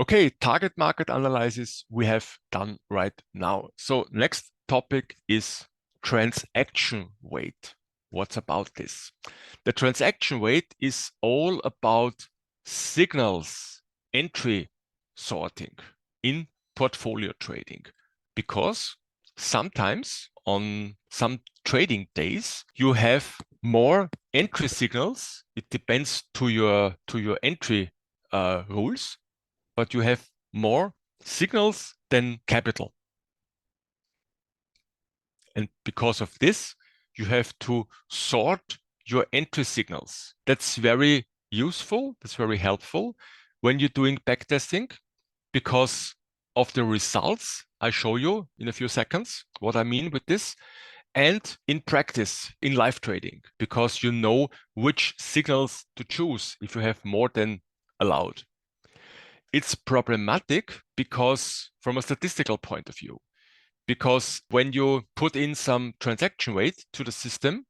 Okay, target market analysis we have done right now. So next topic is transaction weight. What's about this? The transaction weight is all about signals entry sorting in portfolio trading, because sometimes on some trading days you have more entry signals. It depends to your entry rules, but you have more signals than capital. And because of this, you have to sort your entry signals. That's very useful. That's very helpful when you're doing backtesting, because of the results I show you in a few seconds, what I mean with this, and in practice, in live trading, because you know which signals to choose if you have more than allowed. It's problematic because from a statistical point of view, because when you put in some transaction weight to the system,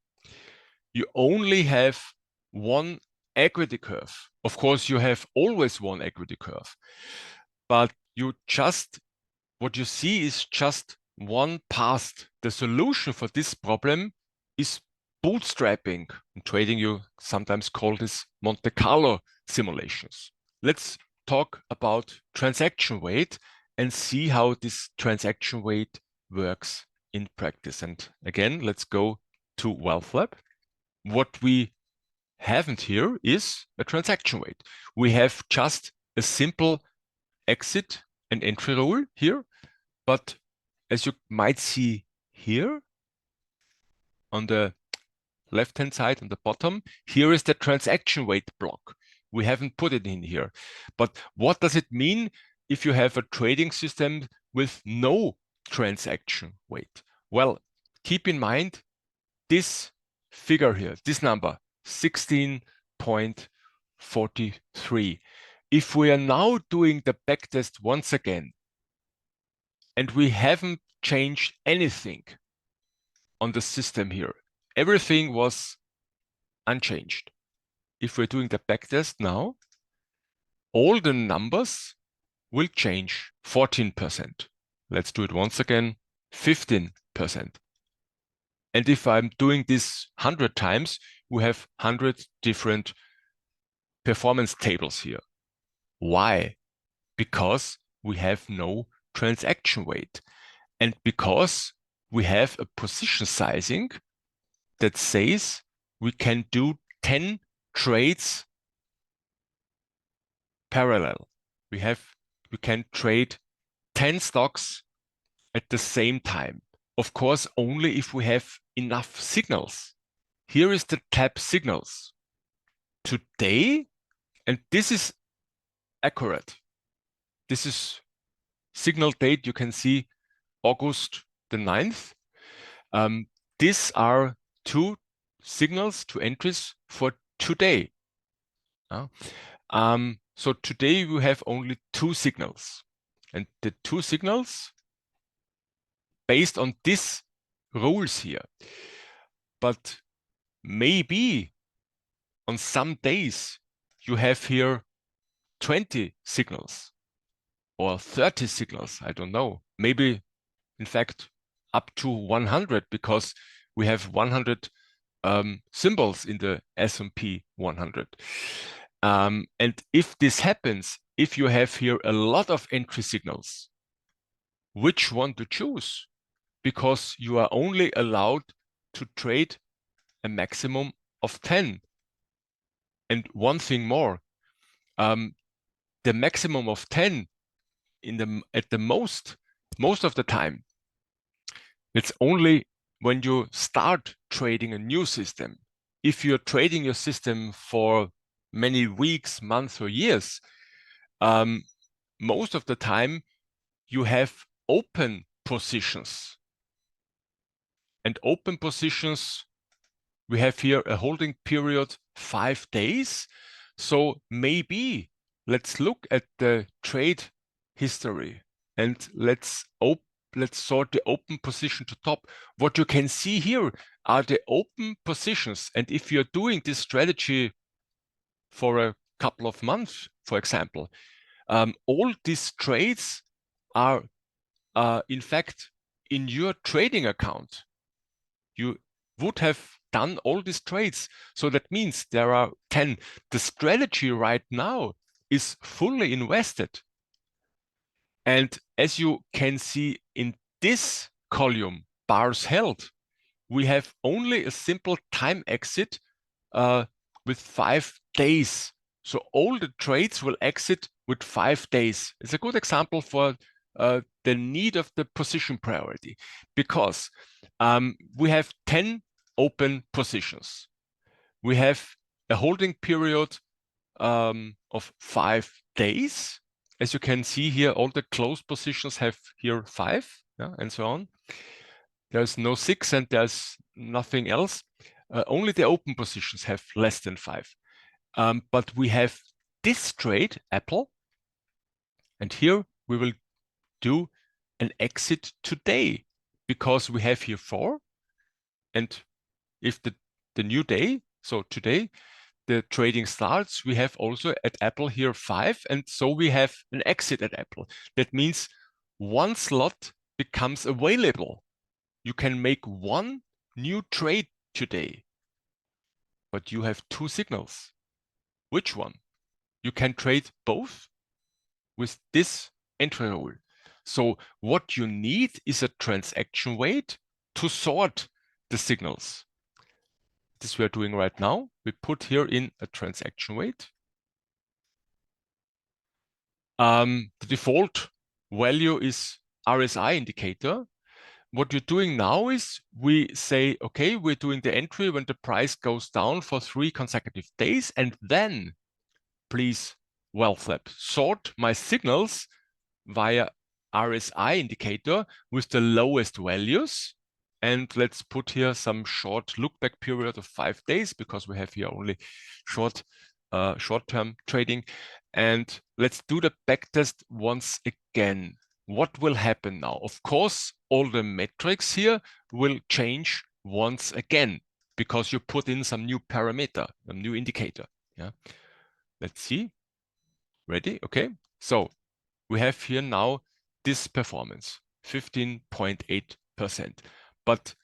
you only have one equity curve. Of course, you have always one equity curve, but what you see is just one path. The solution for this problem is bootstrapping. In trading, you sometimes call this Monte Carlo simulations. Let's talk about transaction weight and see how this transaction weight works in practice. And again, let's go to Wealth Lab. What we haven't here is a transaction weight. We have just a simple exit and entry rule here. But as you might see here on the left-hand side on the bottom, here is the transaction weight block. We haven't put it in here. But what does it mean if you have a trading system with no transaction weight? Well, keep in mind this figure here, this number, 16.43. If we are now doing the backtest once again, and we haven't changed anything on the system here, everything was unchanged. If we're doing the backtest now, all the numbers will change. 14%. Let's do it once again, 15%. And if I'm doing this 100 times, we have 100 different performance tables here. Why? Because we have no transaction weight, and because we have a position sizing that says we can do 10 trades parallel. We can trade 10 stocks at the same time. Of course, only if we have enough signals. Here is the tab signals. Today, and this is accurate. This is signal date, you can see August the 9th. These are two signals, two entries for today. So today we have only two signals, and the two signals based on these rules here. But maybe on some days you have here 20 signals or 30 signals, I don't know. Maybe, in fact, up to 100, because we have 100 symbols in the S&P 100. And if this happens, if you have here a lot of entry signals, which one to choose? Because you are only allowed to trade a maximum of 10. And one thing more, the maximum of 10 at the most of the time, it's only when you start trading a new system. If you're trading your system for many weeks, months, or years, most of the time you have open positions. And open positions, we have here a holding period 5 days. So maybe let's look at the trade history and let's sort the open position to top. What you can see here are the open positions. And if you're doing this strategy for a couple of months, for example, all these trades are in fact in your trading account. You would have done all these trades. So that means there are 10. The strategy right now is fully invested. And as you can see in this column, bars held, we have only a simple time exit with 5 days. So all the trades will exit with 5 days. It's a good example for the need of the position priority, because we have 10 open positions. We have a holding period of 5 days. As you can see here, all the closed positions have here 5, yeah, and so on. There's no 6 and there's nothing else. Only the open positions have less than 5. But we have this trade, Apple, and here we will do an exit today, because we have here 4. And if the new day, so today, the trading starts, we have also at Apple here 5, and so we have an exit at Apple. That means one slot becomes available. You can make one new trade today, but you have 2 signals. Which one? You can trade both with this entry rule. So what you need is a transaction weight to sort the signals. This we are doing right now. We put here in a transaction weight. The default value is RSI indicator. What you're doing now is we say, okay, we're doing the entry when the price goes down for 3 consecutive days, and then please, WealthLab, sort my signals via RSI indicator with the lowest values. And let's put here some short look back period of 5 days, because we have here only short-term trading. And let's do the backtest once again. What will happen now? Of course, all the metrics here will change once again, because you put in some new parameter, a new indicator. Yeah. Let's see. Ready? Okay. So we have here now this performance, 15.8%. But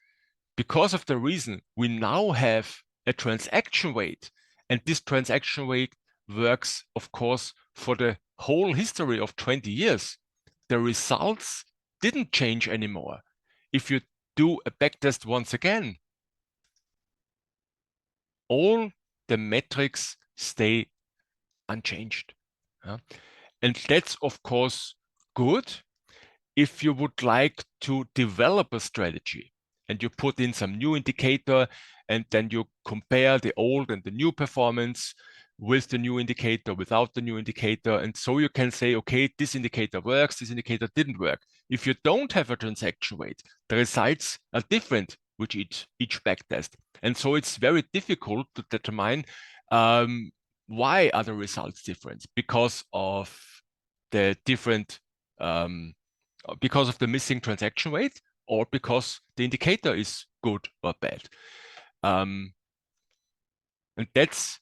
because of the reason we now have a transaction weight, and this transaction weight works, of course, for the whole history of 20 years, the results didn't change anymore. If you do a backtest once again, all the metrics stay unchanged. Yeah? And that's, of course, good if you would like to develop a strategy and you put in some new indicator, and then you compare the old and the new performance with the new indicator, without the new indicator. And so you can say, okay, this indicator works, this indicator didn't work. If you don't have a transaction weight, the results are different with each backtest. And so it's very difficult to determine why are the results different, because of the different because of the missing transaction weight, or because the indicator is good or bad. And that's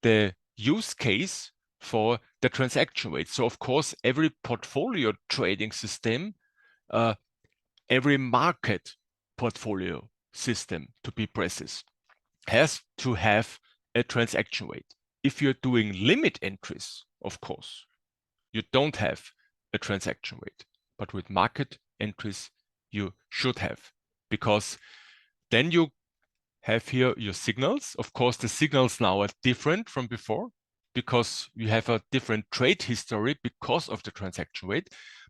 the use case for the transaction weight. So of course, every portfolio trading system, every market portfolio system, to be precise, has to have a transaction weight. If you're doing limit entries, of course, you don't have a transaction weight. But with market entries, you should have, because then you have here your signals. Of course, the signals now are different from before, because you have a different trade history because of the transaction weight.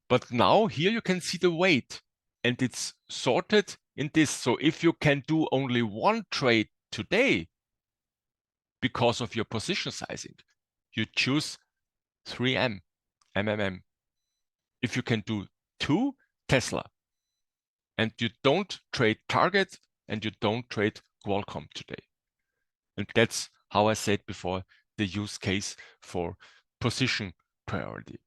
But now here you can see the weight, and it's sorted in this. So if you can do only one trade today because of your position sizing, you choose 3M, MMM. If you can do 2, Tesla, and you don't trade Target and you don't trade Qualcomm today. And that's how I said before, the use case for position priority.